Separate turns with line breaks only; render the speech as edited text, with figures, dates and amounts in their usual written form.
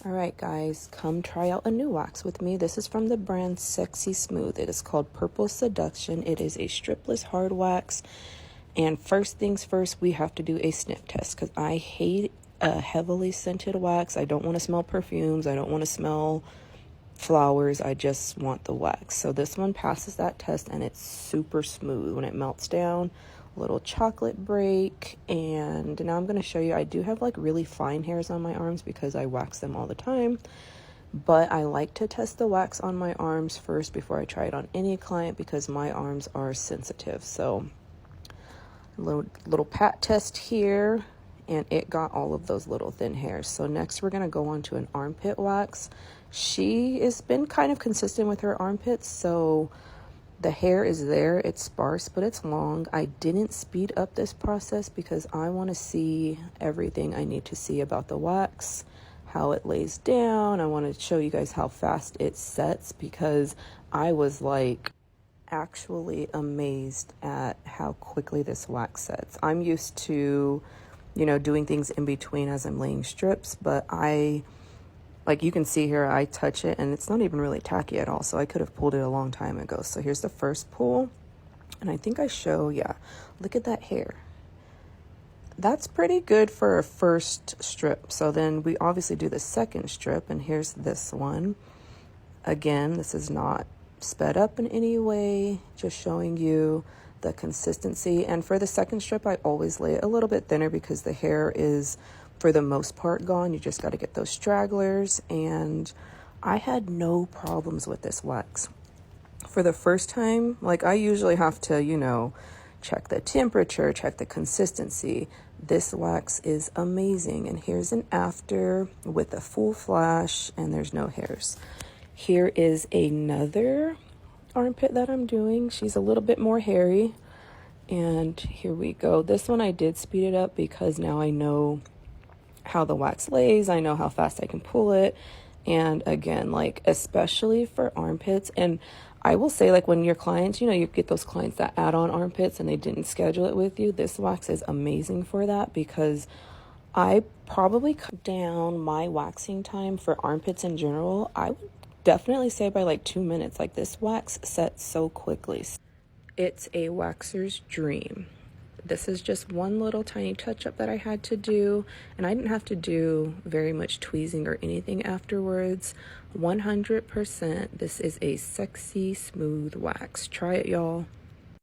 All right, guys, come try out a new wax with me. This is from the brand Sexy Smooth. It is called Purple Seduction. It is a stripless hard wax. And first things first, we have to do a sniff test because I hate a heavily scented wax. I don't want to smell perfumes. I don't want to smell flowers. I just want the wax. So this one passes that test and it's super smooth when it melts down. Little chocolate break. And now I'm going to show you, I do have like really fine hairs on my arms because I wax them all the time, but I like to test the wax on my arms first before I try it on any client because my arms are sensitive. So little pat test here, and it got all of those little thin hairs. So next we're going to go on to an armpit wax. She has been kind of consistent with her armpits, so the hair is there, it's sparse, but it's long. I didn't speed up this process because I want to see everything I need to see about the wax, how it lays down. I want to show you guys how fast it sets because I was like actually amazed at how quickly this wax sets. I'm used to, doing things in between as I'm laying strips, but like you can see here, I touch it and it's not even really tacky at all. So I could have pulled it a long time ago. So here's the first pull. And I think I show, look at that hair. That's pretty good for a first strip. So then we obviously do the second strip, and here's this one. Again, this is not sped up in any way, just showing you the consistency. And for the second strip, I always lay it a little bit thinner because the hair is for the most part gone. You just got to get those stragglers, and I had no problems with this wax. For the first time, like I usually have to, check the temperature, check the consistency. This wax is amazing. And here's an after with a full flash, and there's no hairs. Here is another armpit that I'm doing. She's a little bit more hairy, and here we go. This one I did speed it up because now I know how the wax lays. I know how fast I can pull it. And again, like especially for armpits, and I will say, like when your clients, you get those clients that add on armpits and they didn't schedule it with you, this wax is amazing for that because I probably cut down my waxing time for armpits in general. I would definitely say by like 2 minutes. Like this wax sets so quickly. It's a waxer's dream. This is just one little tiny touch-up that I had to do, and I didn't have to do very much tweezing or anything afterwards. 100%, this is a sexy smooth wax. Try it, y'all.